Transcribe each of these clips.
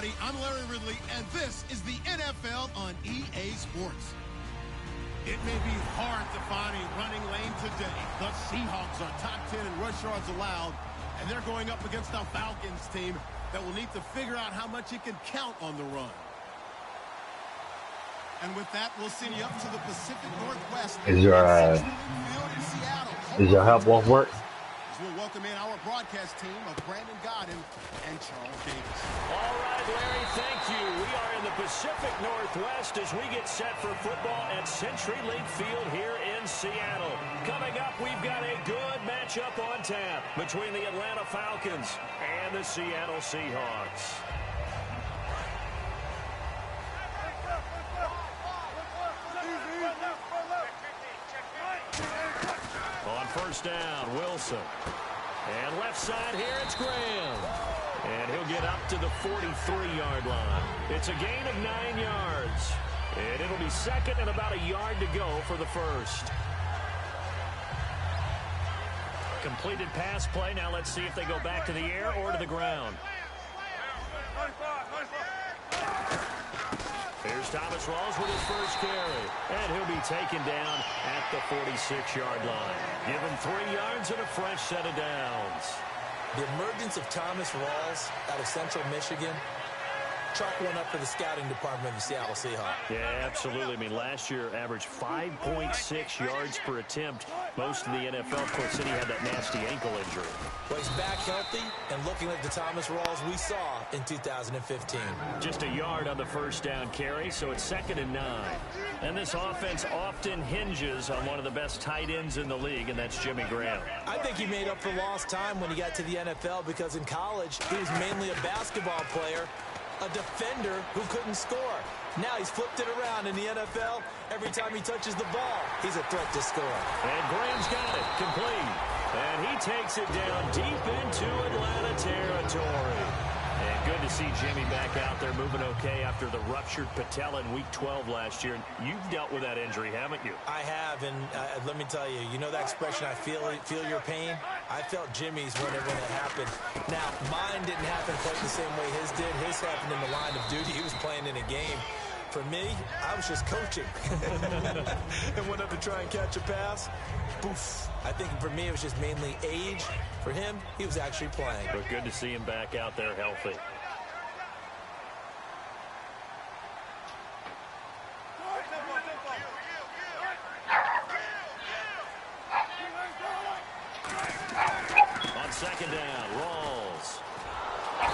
everybody. I'm Larry Ridley, and this is the NFL on EA Sports. It may be hard to find a running lane today. The Seahawks are top 10 in rush yards allowed, and they're going up against a Falcons team that will need to figure out how much it can count on the run. And with that, we'll send you up to the Pacific Northwest. Is your help won't work? We'll welcome in our broadcast team of Brandon Godden and Charles Davis. All right, Larry, thank you. We are in the Pacific Northwest as we get set for football at CenturyLink Field here in Seattle. Coming up, we've got a good matchup on tap between the Atlanta Falcons and the Seattle Seahawks. On first down, Wilson. And left side here, it's Graham. And he'll get up to the 43-yard line. It's a gain of 9 yards. And it'll be second and about a yard to go for the first. Completed pass play. Now let's see if they go back to the air or to the ground. Here's Thomas Rawls with his first carry. And he'll be taken down at the 46-yard line. Given 3 yards and a fresh set of downs. The emergence of Thomas Rawls out of Central Michigan, chalk one up for the scouting department of the Seattle Seahawks. Yeah, absolutely. I mean, last year averaged 5.6 yards per attempt. Most of the NFL, of course, City had that nasty ankle injury. Well, he's back healthy and looking like the Thomas Rawls we saw in 2015. Just a yard on the first down carry, so it's 2nd and 9. And this offense often hinges on one of the best tight ends in the league, and that's Jimmy Graham. I think he made up for lost time when he got to the NFL because in college he was mainly a basketball player, a defender who couldn't score. Now he's flipped it around in the NFL. Every time he touches the ball, he's a threat to score. And Graham's got it, complete. And he takes it down deep into Atlanta territory. And good to see Jimmy back out there moving okay after the ruptured patella in Week 12 last year. You've dealt with that injury, haven't you? I have, and let me tell you, you know that expression, I feel your pain? I felt Jimmy's when it happened. Now, mine didn't happen quite the same way his did. His happened in the line of duty. He was playing in a game. For me, I was just coaching. And went up to try and catch a pass. Poof. I think for me, it was just mainly age. For him, he was actually playing. But good to see him back out there healthy. On second down, Rawls.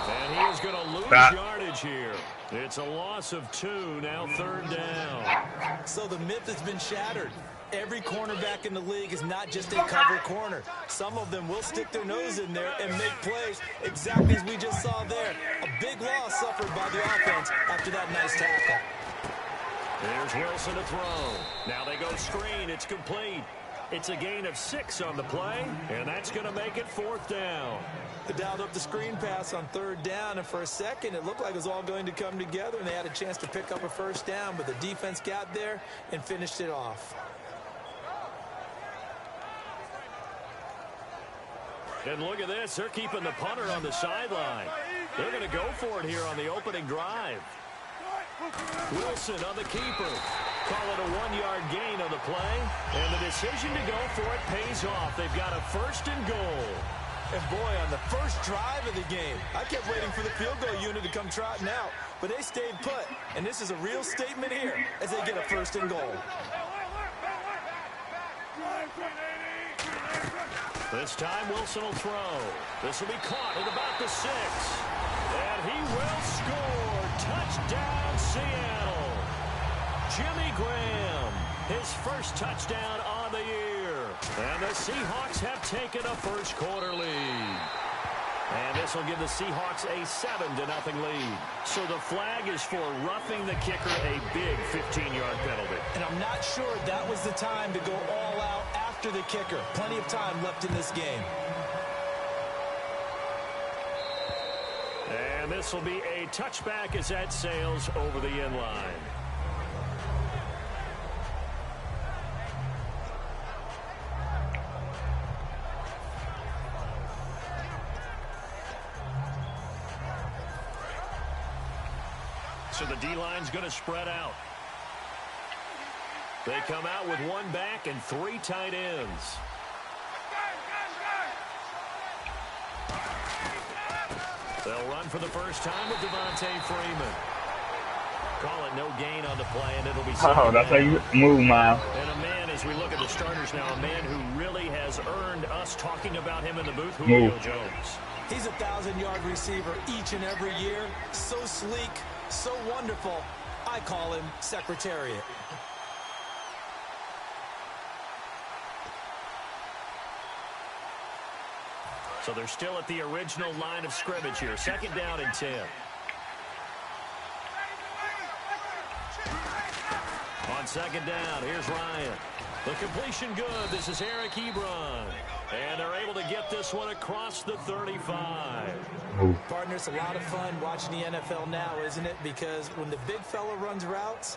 And he is going to lose yardage here. It's a loss of 2, now 3rd down. So the myth has been shattered. Every cornerback in the league is not just a cover corner. Some of them will stick their nose in there and make plays exactly as we just saw there. A big loss suffered by the offense after that nice tackle. There's Wilson to throw. Now they go screen. It's complete. It's a gain of 6 on the play, and that's going to make it 4th down. They dialed up the screen pass on 3rd down, and for a second it looked like it was all going to come together, and they had a chance to pick up a first down, but the defense got there and finished it off. And look at this. They're keeping the punter on the sideline. They're going to go for it here on the opening drive. Wilson on the keeper. Call it a 1-yard gain on the play. And the decision to go for it pays off. They've got a 1st and goal. And boy, on the first drive of the game, I kept waiting for the field goal unit to come trotting out. But they stayed put. And this is a real statement here as they get a 1st and goal. This time Wilson will throw. This will be caught at about the 6. And he will score. Touchdown, Seattle. Jimmy Graham, his first touchdown on the year. And the Seahawks have taken a first-quarter lead. And this will give the Seahawks a 7-0 lead. So the flag is for roughing the kicker, a big 15-yard penalty. And I'm not sure that was the time to go all out after the kicker. Plenty of time left in this game. And this will be a touchback as that sails over the end line. So the D-line's going to spread out. They come out with one back and three tight ends. They'll run for the first time with Devontae Freeman. Call it no gain on the play, and it'll be Oh, that's how you move, Miles. And a man, as we look at the starters now, a man who really has earned us talking about him in the booth, Julio Jones. He's a 1,000-yard receiver each and every year. So sleek, so wonderful. I call him Secretariat. So they're still at the original line of scrimmage here. Second down and 10. On second down, here's Ryan. The completion good. This is Eric Ebron. And they're able to get this one across the 35. Partner, it's a lot of fun watching the NFL now, isn't it? Because when the big fella runs routes,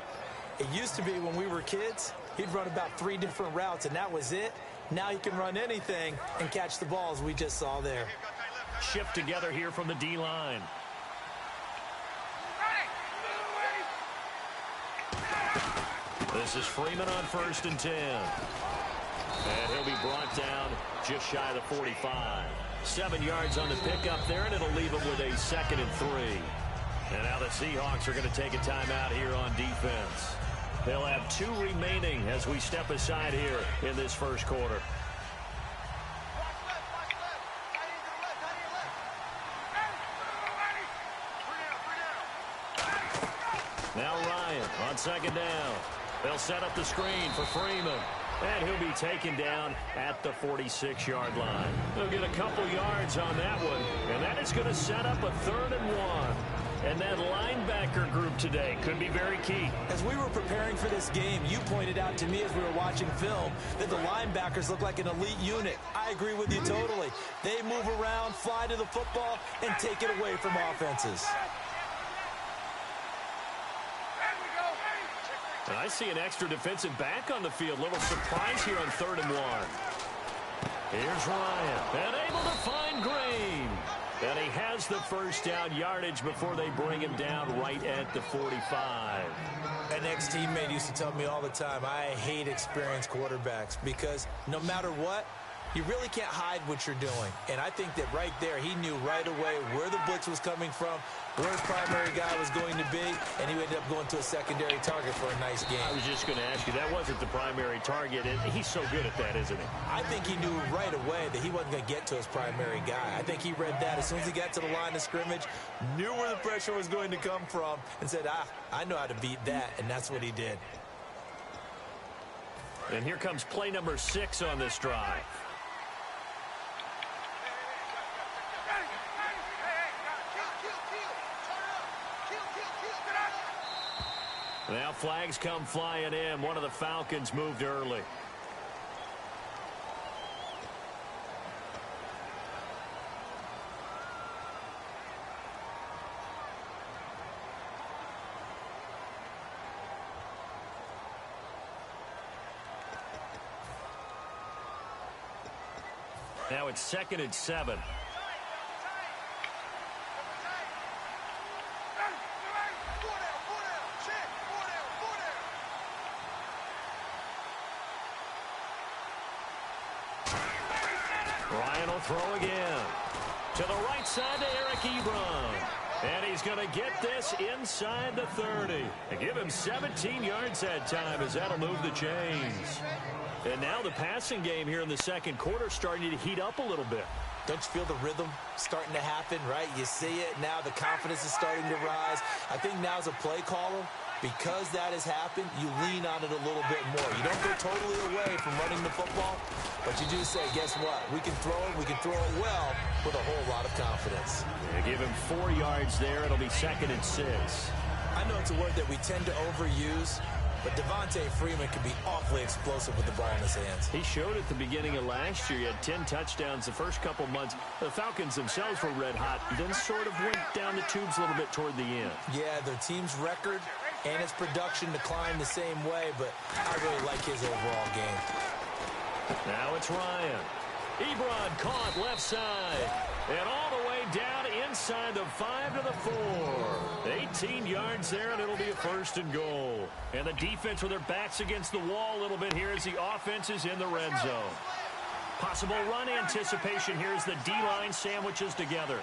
it used to be when we were kids, he'd run about 3 different routes, and that was it. Now he can run anything and catch the balls we just saw there. Shift together here from the D-line. This is Freeman on first and 10. And he'll be brought down just shy of the 45. 7 yards on the pickup there, and it'll leave him with a 2nd and 3. And now the Seahawks are going to take a timeout here on defense. They'll have 2 remaining as we step aside here in this first quarter. Now Ryan on second down. They'll set up the screen for Freeman. And he'll be taken down at the 46-yard line. They'll get a couple yards on that one. And that is going to set up a 3rd and 1. And that linebacker group today could be very key. As we were preparing for this game, you pointed out to me as we were watching film that the linebackers look like an elite unit. I agree with you totally. They move around, fly to the football, and take it away from offenses. And I see an extra defensive back on the field. Little surprise here on 3rd and 1. Here's Ryan. And able to find Green. And he has the first down yardage before they bring him down right at the 45. An ex-teammate used to tell me all the time, I hate experienced quarterbacks because no matter what, you really can't hide what you're doing. And I think that right there, he knew right away where the blitz was coming from, where his primary guy was going to be, and he ended up going to a secondary target for a nice game. I was just going to ask you, that wasn't the primary target, and he's so good at that, isn't he? I think he knew right away that he wasn't going to get to his primary guy. I think he read that as soon as he got to the line of scrimmage, knew where the pressure was going to come from, and said, I know how to beat that, and that's what he did. And here comes play number 6 on this drive. Now flags come flying in. One of the Falcons moved early. Now it's 2nd and 7. Ryan will throw again. To the right side to Eric Ebron. And he's going to get this inside the 30. And give him 17 yards that time as that'll move the chains. And now the passing game here in the second quarter starting to heat up a little bit. Don't you feel the rhythm starting to happen, right? You see it. Now the confidence is starting to rise. I think now as a play caller, because that has happened, you lean on it a little bit more. You don't go totally away from running the football, but you do say, guess what? We can throw it. We can throw it well with a whole lot of confidence. Yeah, give him 4 yards there. It'll be 2nd and 6. I know it's a word that we tend to overuse, but Devontae Freeman can be awfully explosive with the ball in his hands. He showed at the beginning of last year. He had 10 touchdowns the first couple months. The Falcons themselves were red hot, then sort of went down the tubes a little bit toward the end. Yeah, their team's record and his production declined the same way, but I really like his overall game. Now it's Ryan. Ebron caught left side. And all the way down inside the 5 to the 4. 18 yards there, and it'll be a 1st and goal. And the defense with their backs against the wall a little bit here as the offense is in the red zone. Possible run anticipation here as the D-line sandwiches together.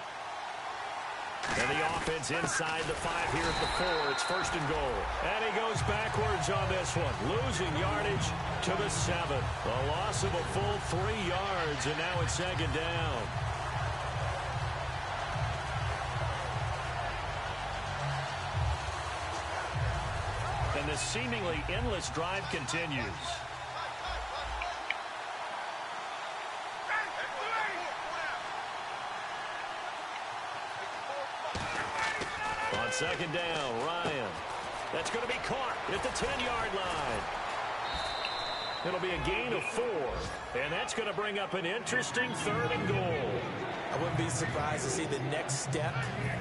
And the offense inside the 5 here at the 4. It's 1st and goal. And he goes backwards on this one, losing yardage to the 7. A loss of a full 3 yards, and now it's 2nd down. And this seemingly endless drive continues. On 2nd down, Ryan. That's going to be caught at the 10-yard line. It'll be a gain of 4. And that's going to bring up an interesting 3rd and goal. I wouldn't be surprised to see the next step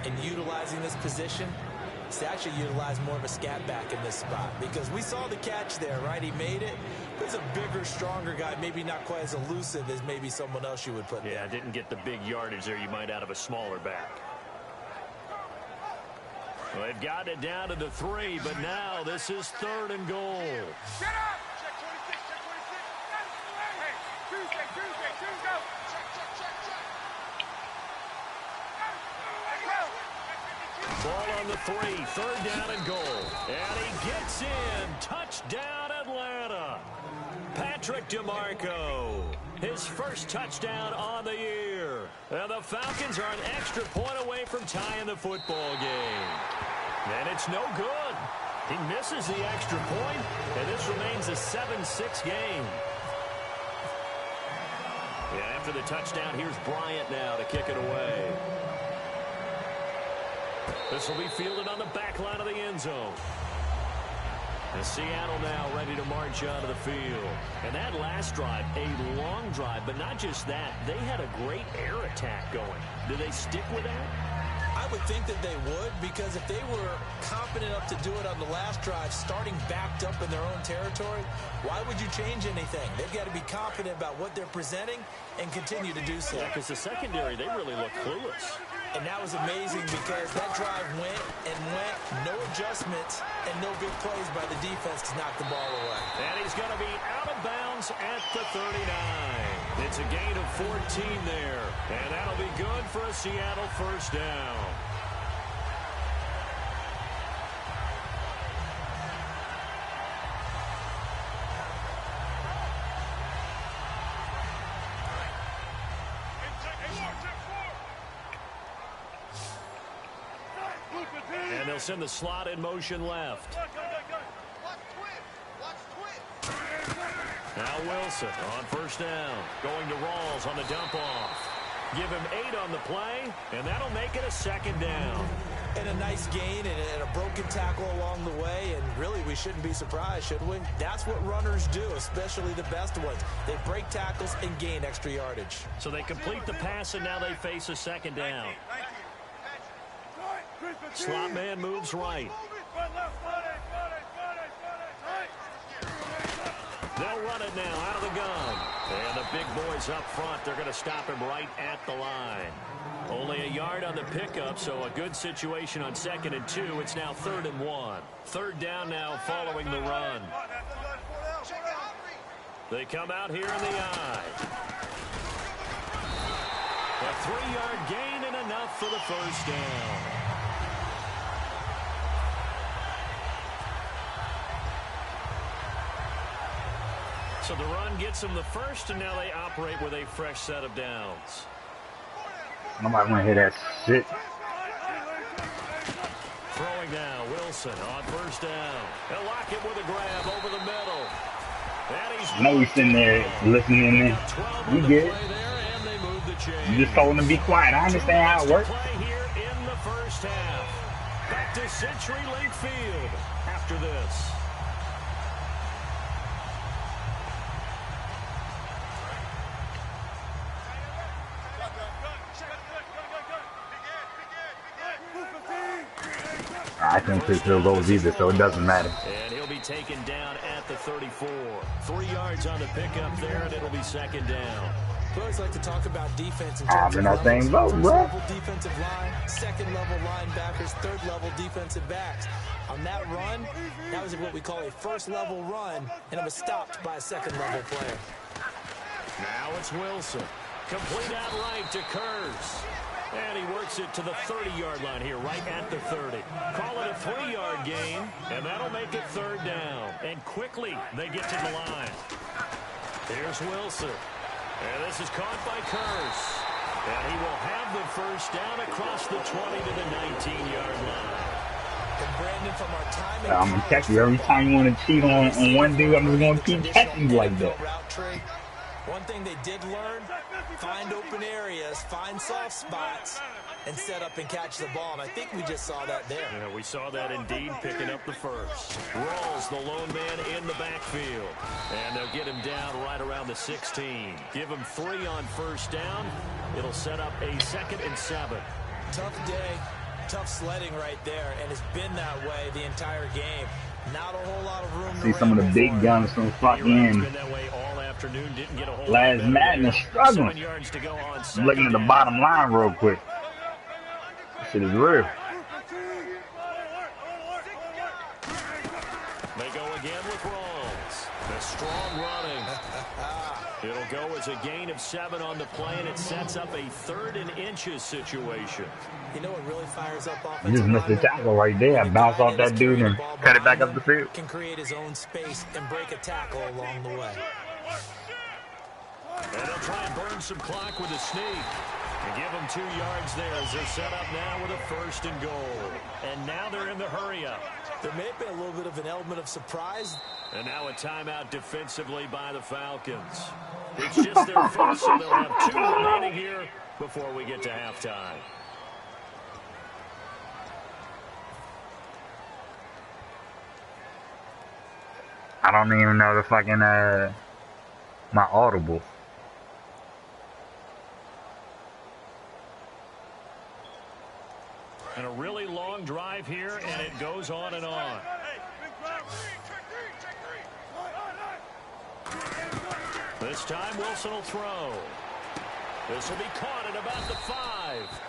in utilizing this position is to actually utilize more of a scat back in this spot, because we saw the catch there, right? He made it. He's a bigger, stronger guy, maybe not quite as elusive as maybe someone else you would put there. Yeah, didn't get the big yardage there you might out of a smaller back. Well, they've got it down to the 3, but now this is 3rd and goal. Shut up! Check 26, check 26. Hey, Tuesday, go. Ball on the 3, 3rd down and goal. And he gets in. Touchdown, Atlanta. Patrick DeMarco, his first touchdown on the year. And the Falcons are an extra point away from tying the football game. And it's no good. He misses the extra point, and this remains a 7-6 game. Yeah, after the touchdown, here's Bryant now to kick it away. This will be fielded on the back line of the end zone. And Seattle now ready to march onto the field. And that last drive, a long drive, but not just that. They had a great air attack going. Do they stick with that? I would think that they would, because if they were confident enough to do it on the last drive, starting backed up in their own territory, why would you change anything? They've got to be confident about what they're presenting and continue to do so. Yeah, because the secondary, they really look clueless. And that was amazing because that drive went and went, no adjustments and no big plays by the defense to knock the ball away. And he's going to be out of bounds at the 39. It's a gain of 14 there. And that'll be good for a Seattle 1st down. And they'll send the slot in motion left. Now Wilson on 1st down. Going to Rawls on the dump off. Give him 8 on the play, and that'll make it a 2nd down. And a nice gain and a broken tackle along the way, and really we shouldn't be surprised, should we? That's what runners do, especially the best ones. They break tackles and gain extra yardage. So they complete the pass, and now they face a 2nd down. Slot man moves right. They'll run it now out of the gun. And the big boys up front, they're going to stop him right at the line. Only a yard on the pickup, so a good situation on 2nd and 2. It's now 3rd and 1. 3rd down now following the run. They come out here in the eye. A 3-yard gain and enough for the 1st down. So the run gets them the 1st, and now they operate with a fresh set of downs. Nobody want to hear that shit. Throwing now, Wilson on 1st down. They'll lock it with a grab over the middle. I know he's sitting there listening in. You get it. You just told him to be quiet. I understand how it works. Play here in the 1st half. Back to CenturyLink Field after this. I can't take field goals either, so it doesn't matter. And he'll be taken down at the 34. 3 yards on the pickup there, and it'll be 2nd down. We always like to talk about defense in I'm terms in of that same boat, first bro. level defensive line, second level linebackers, third level defensive backs. On that run, that was what we call a first level run, and it was stopped by a second level player. Now it's Wilson. Complete out right to Kurz. And he works it to the 30-yard line here, right at the 30. Call it a 3-yard gain, and that'll make it third down. And quickly, they get to the line. Here's Wilson. And this is caught by Kurz. And he will have the first down across the 20 to the 19-yard line. And Brandon, from our time in I'm going to catch you every time you want to cheat on one dude. I'm just going to keep catching you like that. One thing they did learn, find open areas, find soft spots, and set up and catch the ball. And I think we just saw that there. Yeah, we saw that indeed, picking up the first. Rawls, the lone man in the backfield. And they'll get him down right around the 16. Give him 3 on first down. It'll set up a 2nd and 7. Tough day, tough sledding right there, and it's been that way the entire game. Not a whole lot of room to See some of the big guns from fucking last Madden struggling. I'm looking at the bottom line real quick. This shit is real. They go again with Rawls. The strong running. It'll go as a gain of 7 on the play, and it sets up a 3rd and inches situation. You know what really fires up offensive? You just missed the tackle right there. I bounced off that dude and cut it back up the field. Can create his own space and break a tackle along the way. And they'll try and burn some clock with a sneak. And give them 2 yards there as they're set up now with a 1st and goal. And now they're in the hurry-up. There may have been a little bit of an element of surprise. And now a timeout defensively by the Falcons. It's just their first, so they'll have 2 remaining here before we get to halftime. I don't even know the fucking, my audible. And a really long drive here, and it goes on and on. This time Wilson will throw. This will be caught at about the 5.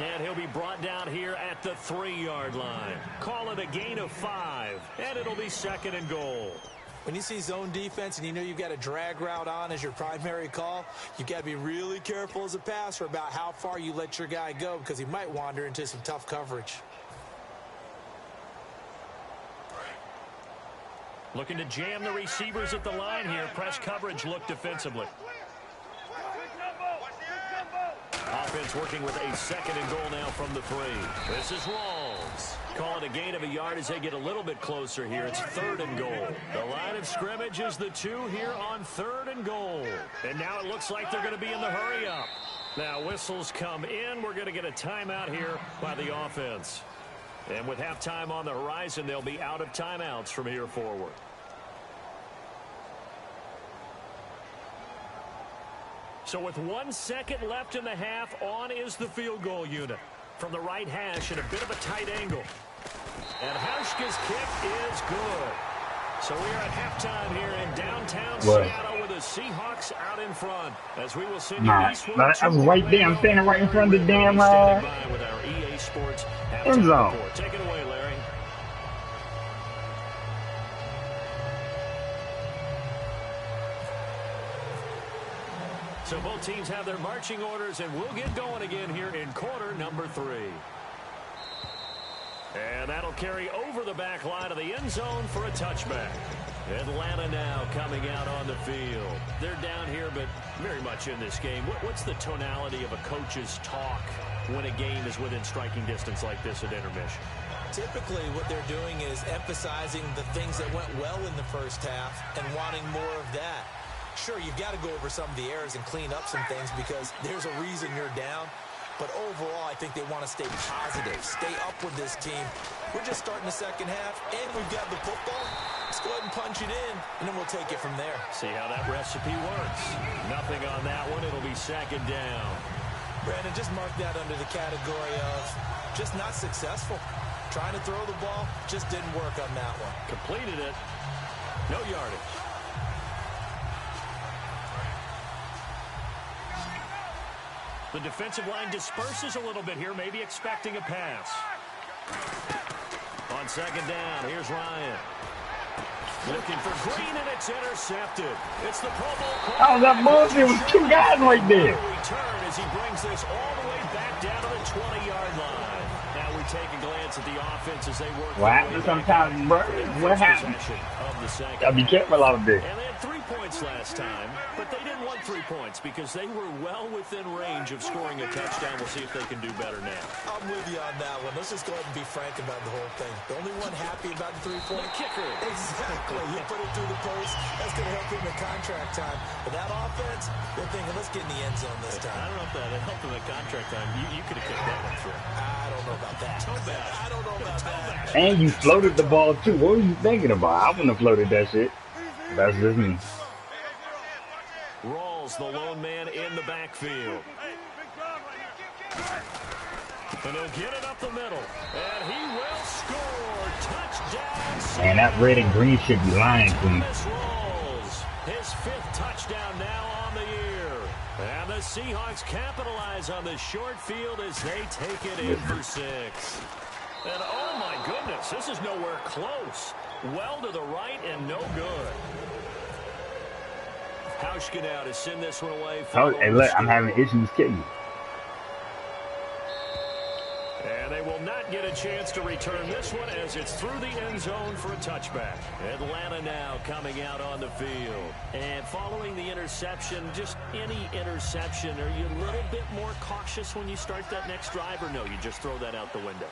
And he'll be brought down here at the 3-yard line. Call it a gain of 5, and it'll be 2nd and goal. When you see zone defense and you know you've got a drag route on as your primary call, you've got to be really careful as a passer about how far you let your guy go because he might wander into some tough coverage. Looking to jam the receivers at the line here. Press coverage look defensively. Offense working with a 2nd and goal now from the 3. This is Rawls. Call it a gain of a yard as they get a little bit closer here. It's 3rd and goal. The line of scrimmage is the 2 here on 3rd and goal. And now it looks like they're going to be in the hurry-up. Now whistles come in. We're going to get a timeout here by the offense. And with halftime on the horizon, they'll be out of timeouts from here forward. So with 1 second left in the half, on is the field goal unit. From the right hash at a bit of a tight angle. And Hauschka's kick is good. So we are at halftime here in downtown Seattle with the Seahawks out in front. As we will send you eastward. I'm right there. I'm standing right in front of the damn with our EA Sports end zone. report. Take it away, Larry. So both teams have their marching orders, and we'll get going again here in quarter number 3. And that'll carry over the back line of the end zone for a touchback. Atlanta now coming out on the field. They're down here, but very much in this game. What's the tonality of a coach's talk when a game is within striking distance like this at intermission? Typically, what they're doing is emphasizing the things that went well in the first half and wanting more of that. Sure, you've got to go over some of the errors and clean up some things because there's a reason you're down. But overall, I think they want to stay positive, stay up with this team. We're just starting the second half, and we've got the football. Let's go ahead and punch it in, and then we'll take it from there. See how that recipe works. Nothing on that one. It'll be 2nd down. Brandon, just mark that under the category of just not successful. Trying to throw the ball, just didn't work on that one. Completed it. No yardage. The defensive line disperses a little bit here, maybe expecting a pass. On second down, here's Ryan. Looking for Green, and it's intercepted. It's the Pro Bowl call. Oh, that bullshit was 2 guys right there. Return as he brings this all the way back down to the 20-yard line. Now we take a glance at the offense as they work. What happens sometimes, bro? What happens? Gotta be careful out there. And they had 3 points last time, but they didn't want 3 points because they were well within range of scoring a touchdown. We'll see if they can do better now. I'm with you on that one. Let's just go ahead and be frank about the whole thing. The only one happy about the 3-point kicker. Exactly. You put it through the post. That's going to help him in contract time. But that offense, they're thinking, let's get in the end zone this time. I don't know if that helped him in contract time. You could have kicked that one through. I don't know about that. I don't know about that. And you floated the ball, too. What were you thinking about? I wouldn't have floated that shit. That's just me. Rawls, the lone man in the backfield. And he'll get it up the middle. And he will score. Touchdown. And that red and green should be lying to me. Rawls, his 5th touchdown now on the year. And the Seahawks capitalize on the short field as they take it in for 6. And oh my goodness, this is nowhere close. Well to the right and no good. Hauschka now to send this one away. Hey, look, I'm having issues kicking. And they will not get a chance to return this one as it's through the end zone for a touchback. Atlanta now coming out on the field. And following the interception, just any interception, are you a little bit more cautious when you start that next drive, or no, you just throw that out the window?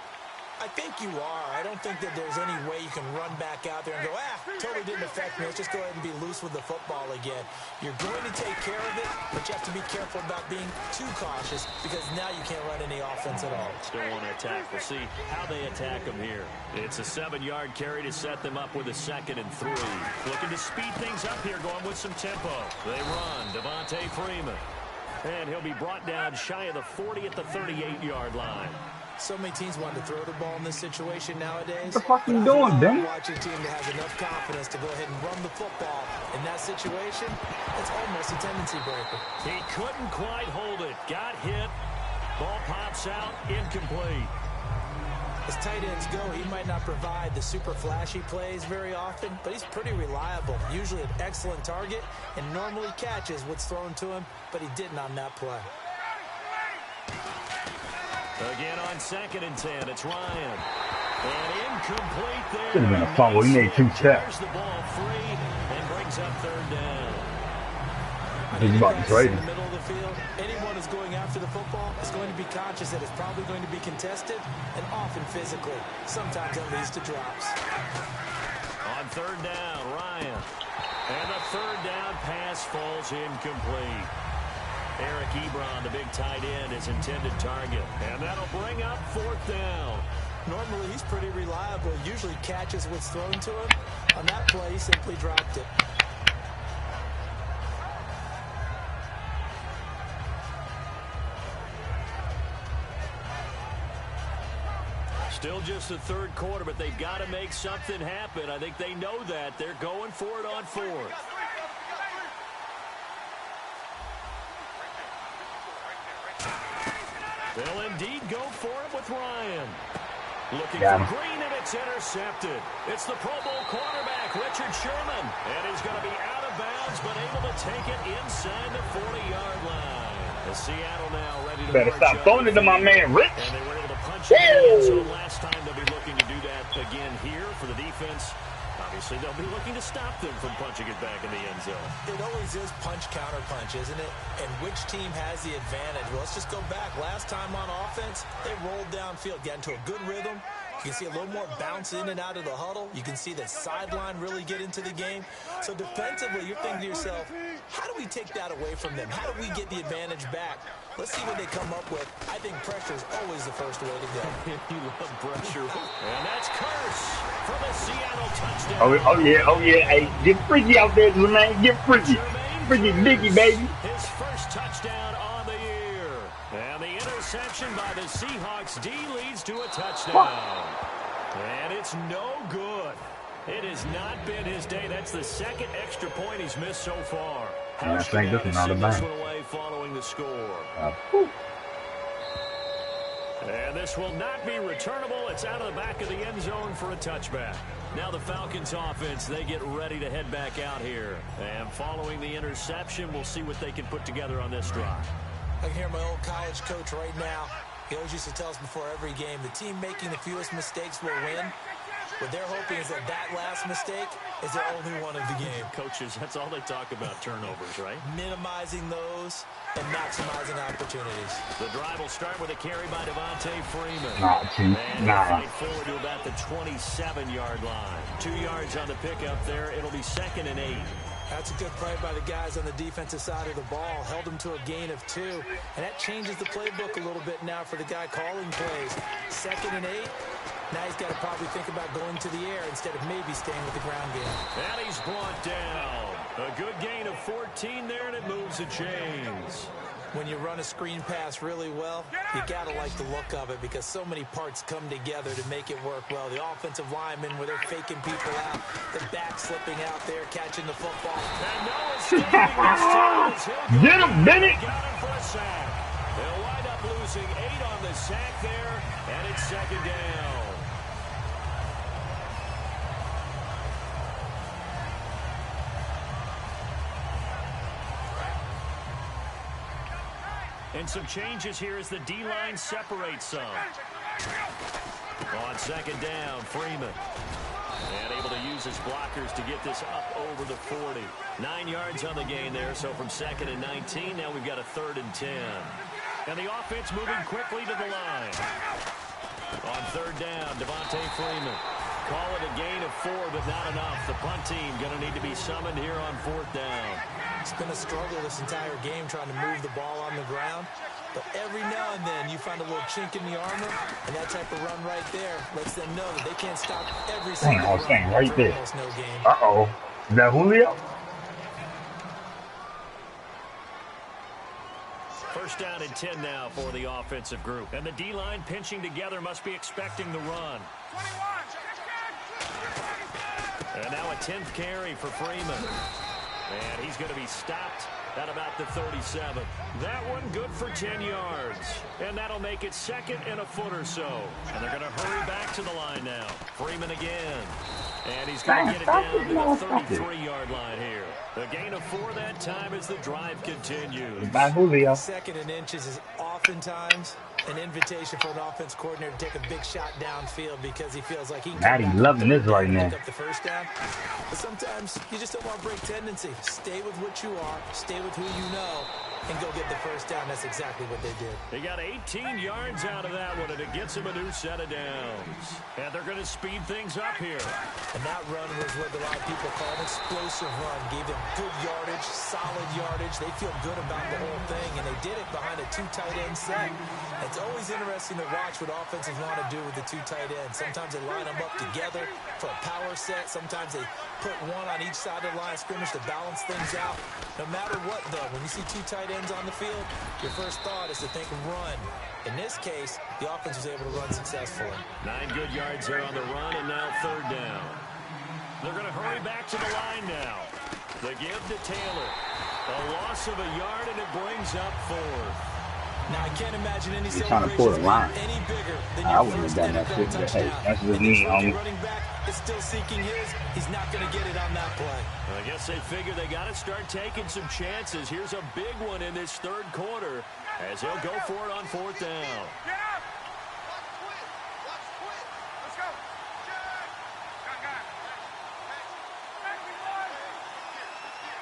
I think you are. I don't think that there's any way you can run back out there and go, totally didn't affect me. Let's just go ahead and be loose with the football again. You're going to take care of it, but you have to be careful about being too cautious because now you can't run any offense at all. Still want to attack. We'll see how they attack them here. It's a 7-yard carry to set them up with a 2nd and 3. Looking to speed things up here, going with some tempo. They run. Devontae Freeman. And he'll be brought down shy of the 40 at the 38-yard line. So many teams want to throw the ball in this situation nowadays. What the fuck you doing, Ben? Watching a team that has enough confidence to go ahead and run the football in that situation, it's almost a tendency breaker. He couldn't quite hold it. Got hit. Ball pops out. Incomplete. As tight ends go, he might not provide the super flashy plays very often, but he's pretty reliable. Usually an excellent target and normally catches what's thrown to him, but he didn't on that play. Again on 2nd and 10, it's Ryan. And incomplete there. Should have been a fumble. He made 2 steps. The ball free and brings up 3rd down. He's about to trade him. In the middle of the field, anyone who's going after the football is going to be conscious that it's probably going to be contested and often physically. Sometimes that leads to drops. On 3rd down, Ryan. And the 3rd down pass falls incomplete. Eric Ebron, the big tight end, his intended target. And that'll bring up 4th down. Normally, he's pretty reliable. Usually catches what's thrown to him. On that play, he simply dropped it. Still just the 3rd quarter, but they've got to make something happen. I think they know that. They're going for it on 4th. They'll indeed go for it with Ryan. Looking for Green, and it's intercepted. It's the Pro Bowl quarterback, Richard Sherman. And he's going to be out of bounds, but able to take it inside the 40-yard line. The Seattle now ready to better stop throwing it to my man, Rich. And they were able to punch it in the end zone last time. They'll be looking to do that again here for the defense. Obviously, they'll be looking to stop them from punching it back in the end zone. It always is punch-counter-punch, isn't it? And which team has the advantage? Well, let's just go back. Last time on offense, they rolled downfield, got into a good rhythm. You can see a little more bounce in and out of the huddle. You can see the sideline really get into the game. So defensively, you're thinking to yourself, how do we take that away from them? How do we get the advantage back? Let's see what they come up with. I think pressure is always the first way to go. You love pressure. And that's Curse for the Seattle touchdown. Oh yeah. Hey, get freaky out there, Jermaine. Get freaky. Freaky Dicky, baby. His first touchdown on the year. And the interception by the Seahawks D leads to a touchdown. And it's no good. It has not been his day. That's the 2nd extra point he's missed so far. Yeah, I think this is not a bang. Following the score. And this will not be returnable. It's out of the back of the end zone for a touchback. Now the Falcons offense, they get ready to head back out here. And following the interception, we'll see what they can put together on this drive. I can hear my old college coach right now. He always used to tell us before every game, the team making the fewest mistakes will win. What they're hoping is that last mistake is their only one of the game. Coaches, that's all they talk about, turnovers, right? Minimizing those and maximizing opportunities. The drive will start with a carry by Devontae Freeman. And fight forward to about the 27-yard line. 2 yards on the pickup there. It'll be 2nd and 8. That's a good play by the guys on the defensive side of the ball. Held them to a gain of 2. And that changes the playbook a little bit now for the guy calling plays. 2nd and 8. Now he's got to probably think about going to the air instead of maybe staying with the ground game. And he's brought down. A good gain of 14 there, and it moves the chains. When you run a screen pass really well, you got to like the look of it because so many parts come together to make it work well. The offensive linemen, where they're faking people out, the back slipping out there, catching the football. And no escaping this time as he'll get him, Bennett! Got him for a sack. They'll wind up losing 8 on the sack there, and it's 2nd down. And some changes here as the D-line separates some. On 2nd down, Freeman. And able to use his blockers to get this up over the 40. 9 yards on the gain there, so from 2nd and 19, now we've got a 3rd and 10. And the offense moving quickly to the line. On 3rd down, Devontae Freeman. Call it a gain of 4, but not enough. The punt team going to need to be summoned here on 4th down. It's been a struggle this entire game trying to move the ball on the ground. But every now and then you find a little chink in the armor, and that type of run right there lets them know that they can't stop every single run. Dang, right there. No game. Uh-oh. Is that Julio? 1st down and 10 now for the offensive group. And the D-line pinching together must be expecting the run. 21. And now a 10th carry for Freeman. And he's going to be stopped at about the 37. That one good for 10 yards. And that'll make it 2nd and a foot or so. And they're going to hurry back to the line now. Freeman again. And he's going to get it down to the 33-yard line here. The gain of 4 that time as the drive continues. By Julio. 2nd and inches is oftentimes an invitation for an offense coordinator to take a big shot downfield because he feels like he can Maddie loving this right now. pick up the 1st down. But sometimes you just don't want to break tendency. Stay with what you are, stay with who you know, and go get the 1st down. That's exactly what they did. They got 18 yards out of that one, and it gets them a new set of downs. And they're going to speed things up here. And that run was what a lot of people call an explosive run. Gave them good yardage, solid yardage. They feel good about the whole thing, and they did it behind a 2 tight end set. It's always interesting to watch what offenses want to do with the 2 tight ends. Sometimes they line them up together for a power set. Sometimes they put one on each side of the line of scrimmage to balance things out. No matter what, though, when you see 2 tight ends on the field, your first thought is to think run. In this case, the offense was able to run successfully. 9 good yards there on the run, and now 3rd down. They're going to hurry back to the line now. The give to Taylor. A loss of a yard, and it brings up 4th. Now, I can't imagine any trying to pull the line. any bigger than I your wouldn't first have done that NFL shit, but hey, touchdown. that's just And this me, rookie homie. running back is still seeking his. He's not going to get it on that play. I guess they figure they got to start taking some chances. Here's a big one in this 3rd quarter as he'll go for it on 4th down. Get up! Let's quit! Let's go! Got it.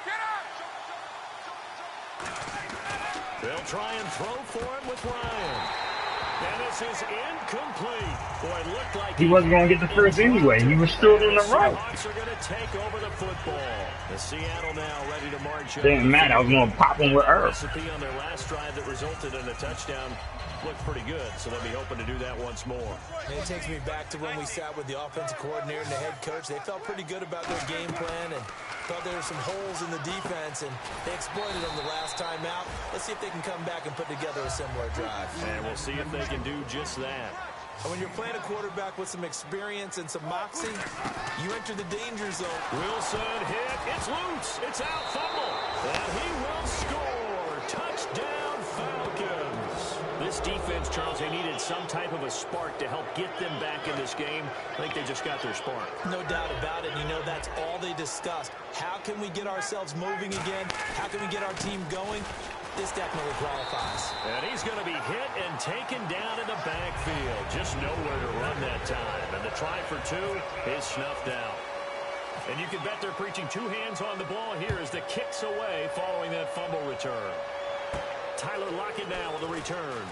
Get up! They'll try and throw for it with Ryan. And this is incomplete. Boy, it looked like He wasn't going to get the first anyway. He was still in the right. Seahawks are going to take over the football. The Seattle now ready to march. Didn't matter. I was going to pop him with Earth. Recipe on their last drive that resulted in a touchdown looked pretty good, so they'll be hoping to do that once more. And it takes me back to when we sat with the offensive coordinator and the head coach. They felt pretty good about their game plan and thought there were some holes in the defense, and they exploited them the last time out. Let's see if they can come back and put together a similar drive. And we'll see if they can do just that. And when you're playing a quarterback with some experience and some moxie, you enter the danger zone. Wilson hit. It's loose. It's out. Fumble. And he will score. Touchdown, Falcons. This defense, Charles, they needed some type of a spark to help get them back in this game. I think they just got their spark. No doubt about it. You know, that's all they discussed. How can we get ourselves moving again? How can we get our team going? This definitely qualifies. And he's going to be hit and taken down in the backfield. Just nowhere to run that time. And the try for two is snuffed out. And you can bet they're preaching two hands on the ball here as the kick's away following that fumble return. Tyler Lockett now with the return.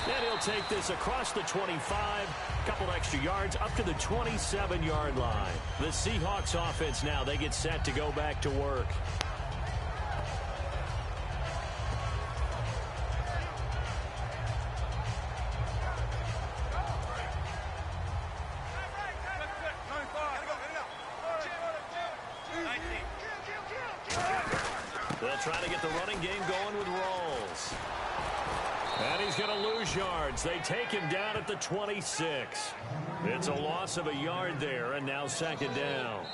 And he'll take this across the 25. Couple extra yards up to the 27-yard line. The Seahawks offense now, they get set to go back to work. They'll try to get the running game going with Rawls. And he's going to lose yards. They take him down at the 26. It's a loss of a yard there, and now second down.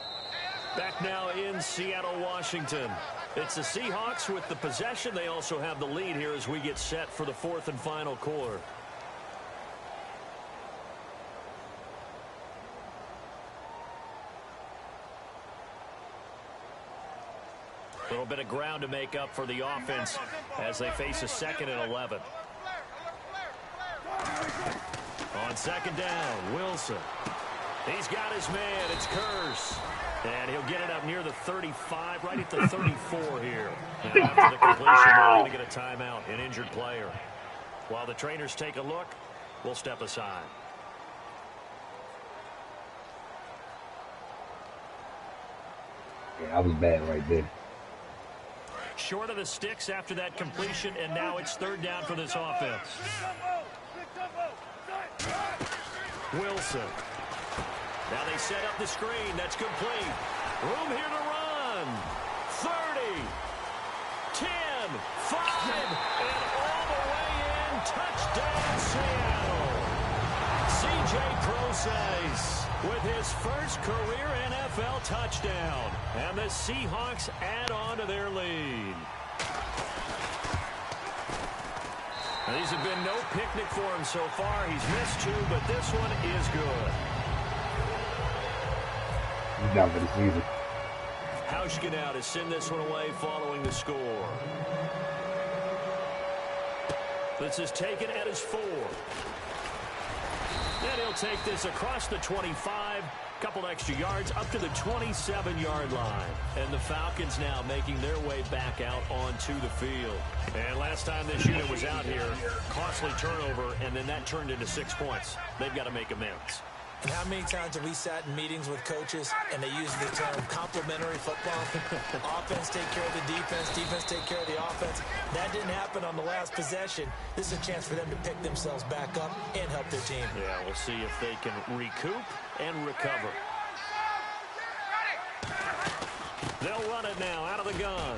Back now in Seattle, Washington. It's the Seahawks with the possession. They also have the lead here as we get set for the fourth and final quarter. A little bit of ground to make up for the offense as they face a 2nd and 11. On second down, Wilson. He's got his man. It's Curse. And he'll get it up near the 35, right at the 34 here. And after the completion, they're going to get a timeout, an injured player. While the trainers take a look, we'll step aside. Yeah, that was bad right there. Short of the sticks after that completion, and now it's third down for this offense. Wilson. Now they set up the screen. That's complete. Room here to run. 30, 10, 5, and all the way in. Touchdown, Seattle. C.J. Procise with his first career NFL touchdown. And the Seahawks add on to their lead. Now, these have been no picnic for him so far. He's missed two, but this one is good. He's down for the season. Hauschka now to send this one away following the score. This is taken at his 4. And he'll take this across the 25. Couple extra yards up to the 27-yard line. And the Falcons now making their way back out onto the field. And last time this unit was out here, costly turnover, and then that turned into 6 points. They've got to make amends. And how many times have we sat in meetings with coaches and they use the term complementary football? Offense take care of the defense, defense take care of the offense. That didn't happen on the last possession. This is a chance for them to pick themselves back up and help their team. Yeah, we'll see if they can recoup and recover. They'll run it now out of the gun.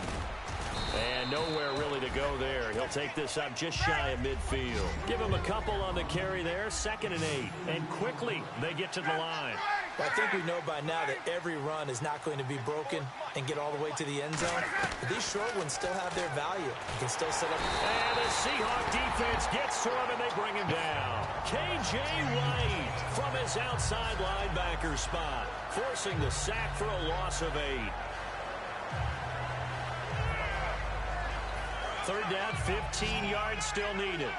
And nowhere really to go there. He'll take this up just shy of midfield. Give him a couple on the carry there. 2nd and 8. And quickly they get to the line. Well, I think we know by now that every run is not going to be broken and get all the way to the end zone. But these short ones still have their value. You can still set up. And the Seahawk defense gets to him and they bring him down. K.J. Wright from his outside linebacker spot, forcing the sack for a loss of 8. Third down, 15 yards still needed.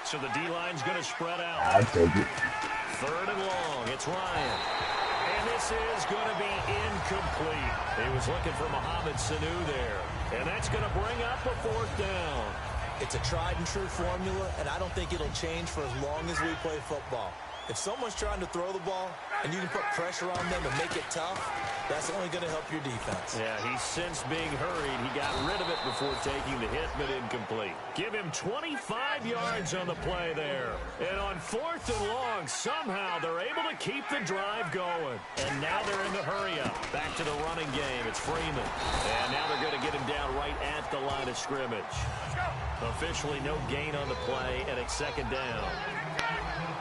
So the D-line's going to spread out. I'll take it. 3rd and long. It's Ryan. And this is going to be incomplete. He was looking for Mohamed Sanu there. And that's going to bring up a 4th down. It's a tried-and-true formula, and I don't think it'll change for as long as we play football. If someone's trying to throw the ball and you can put pressure on them and make it tough, that's only going to help your defense. Yeah, he's since being hurried. He got rid of it before taking the hit, but incomplete. Give him 25 yards on the play there. And on 4th and long, somehow they're able to keep the drive going. And now they're in the hurry-up. Back to the running game. It's Freeman. And now they're going to get him down right at the line of scrimmage. Officially no gain on the play, and it's 2nd down.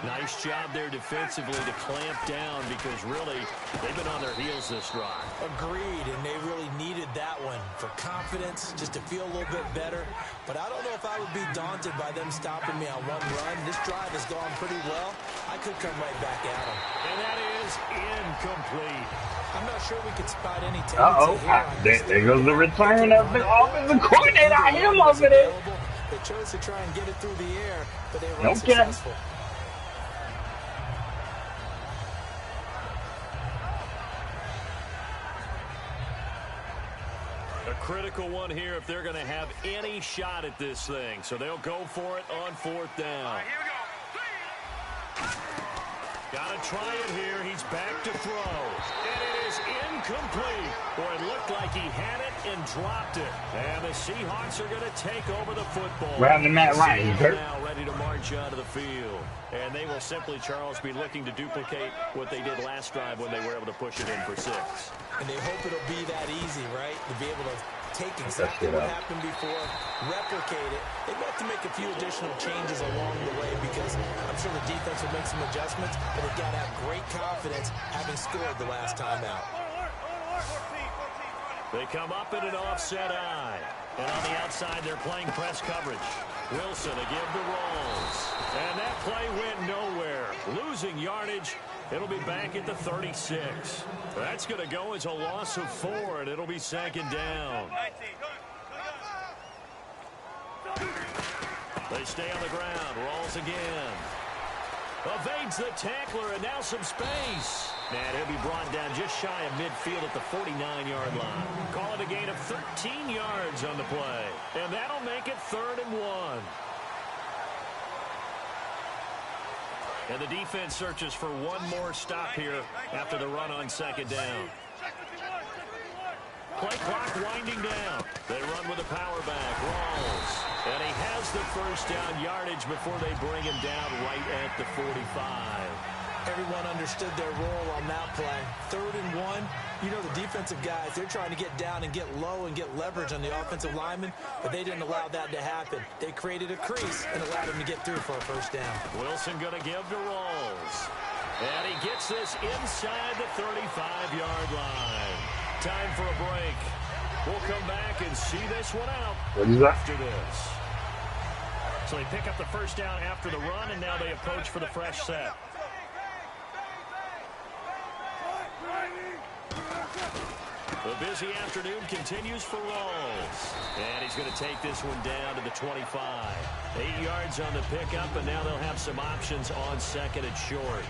Nice job there defensively to clamp down because really they've been on their heels this drive. Agreed, and they really needed that one for confidence, just to feel a little bit better. But I don't know if I would be daunted by them stopping me on one run. This drive has gone pretty well. I could come right back at them. And that is incomplete. I'm not sure we could spot any tendency here. There goes the return of the offensive coordinator. I him over there. They chose to try and get it through the air, but they were unsuccessful. A critical one here if they're going to have any shot at this thing. So they'll go for it on 4th down. Here we go. Got to try it here. He's back to throw. And it is incomplete. Boy, it looked like he had it and dropped it. And the Seahawks are going to take over the football. We're having Matt Ryan. He's hurt. Now ready to march onto the field. And they will simply, Charles, be looking to duplicate what they did last drive when they were able to push it in for 6. And they hope it'll be that easy, right? To be able to take exactly what happened before, replicate it. They may have to make a few additional changes along the way because I'm sure the defense will make some adjustments, but they've got to have great confidence having scored the last time out. They come up in an offset eye. And on the outside, they're playing press coverage. Wilson to give the rolls. And that play went nowhere. Losing yardage. It'll be back at the 36. That's going to go as a loss of 4, and it'll be 2nd down. They stay on the ground. Rolls again. Evades the tackler, and now some space. And he'll be brought down just shy of midfield at the 49-yard line. Call it a gain of 13 yards on the play. And that'll make it 3rd and 1. And the defense searches for one more stop here after the run on 2nd down. Play clock winding down. They run with a power back. Rolls. And he has the 1st down yardage before they bring him down right at the 45. Everyone understood their role on that play. 3rd and 1. You know the defensive guys, they're trying to get down and get low and get leverage on the offensive lineman, but they didn't allow that to happen. They created a crease and allowed him to get through for a 1st down. Wilson going to give to Rolls. And he gets this inside the 35-yard line. Time for a break. We'll come back and see this one out after this. So they pick up the 1st down after the run, and now they approach for the fresh set. The busy afternoon continues for Rolls. And he's going to take this one down to the 25. 8 yards on the pickup, and now they'll have some options on 2nd and short.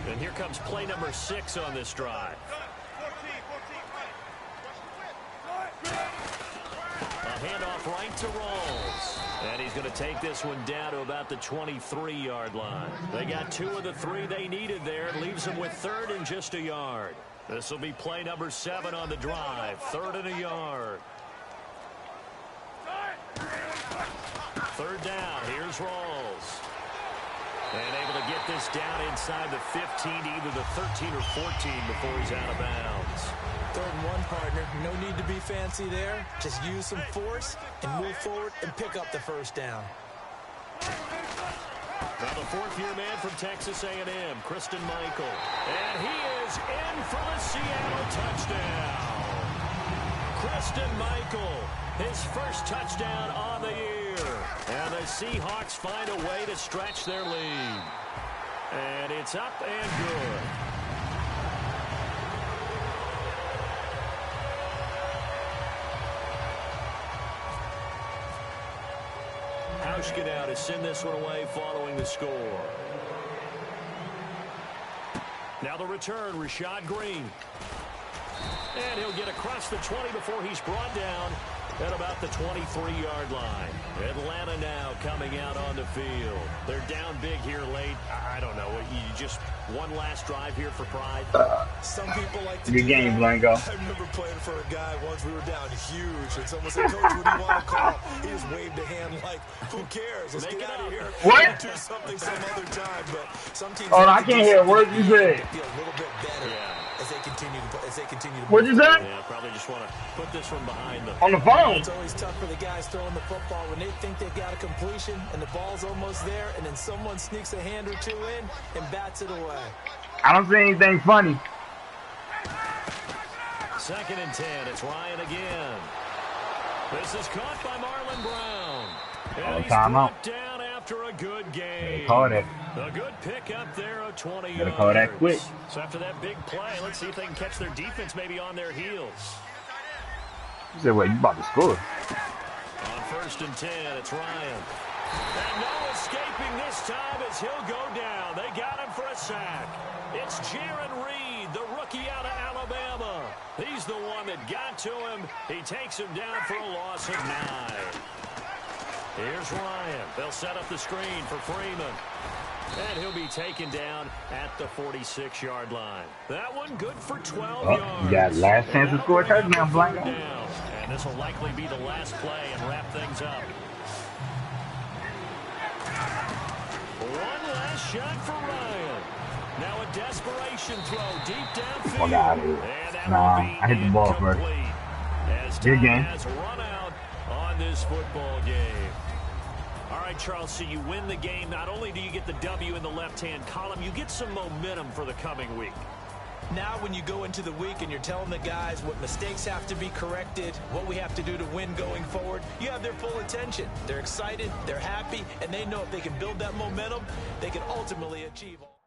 And here comes play number 6 on this drive. A handoff right to Rolls. And he's going to take this one down to about the 23-yard line. They got 2 of the 3 they needed there. It leaves them with 3rd and just a yard. This will be play number 7 on the drive. 3rd and a yard. 3rd down. Here's Rolls. And able to get this down inside the 15 to either the 13 or 14 before he's out of bounds. 3rd and 1, partner. No need to be fancy there. Just use some force and move forward and pick up the 1st down. Now the 4th-year man from Texas A&M, Christine Michael. And he is in for the Seattle touchdown. Christine Michael, his 1st touchdown on the year. And the Seahawks find a way to stretch their lead. And it's up and good. Hauschka now to send this one away following the score. Now the return, Rashad Green. And he'll get across the 20 before he's brought down at about the 23-yard line. Atlanta now coming out on the field. They're down big here late. I don't know. You just one last drive here for pride. Some people like to Good game, Blanco. I remember playing for a guy once we were down huge, and someone said, "Coach, what do you want to call?" He just waved a hand like, "Who cares? Let's get out of here. What? We'll do something some other time." But some teams. Oh, I can't hear a word you said. Feel a little bit better as they continue to. What'd you say? Yeah, probably just want to put this one behind them. On the phone. It's always tough for the guys throwing the football when they think they've got a completion and the ball's almost there, and then someone sneaks a hand or two in and bats it away. I don't see anything funny. 2nd and 10. It's Ryan again. This is caught by Marlon Brown. And he's brought down after a good game. Call that. A good pick up there of 20 Better yards. call that quick. So after that big play, let's see if they can catch their defense maybe on their heels. You said, what, you about to score? On 1st and 10, it's Ryan. And no escaping this time as he'll go down. They got him for a sack. It's Jaron Reed, the rookie out of Alabama. He's the one that got to him. He takes him down for a loss of 9. Here's Ryan. They'll set up the screen for Freeman. And he'll be taken down at the 46-yard line. That one good for 12 yards. You got last chance to score a touchdown, Blanco. And this will likely be the last play and wrap things up. One last shot for Ryan. Now a desperation throw deep downfield. Fuck out of here. Nah, I hit the ball first. Good game. Has run out on this football game. All right, Charles, so you win the game. Not only do you get the W in the left-hand column, you get some momentum for the coming week. Now when you go into the week and you're telling the guys what mistakes have to be corrected, what we have to do to win going forward, you have their full attention. They're excited, they're happy, and they know if they can build that momentum, they can ultimately achieve all.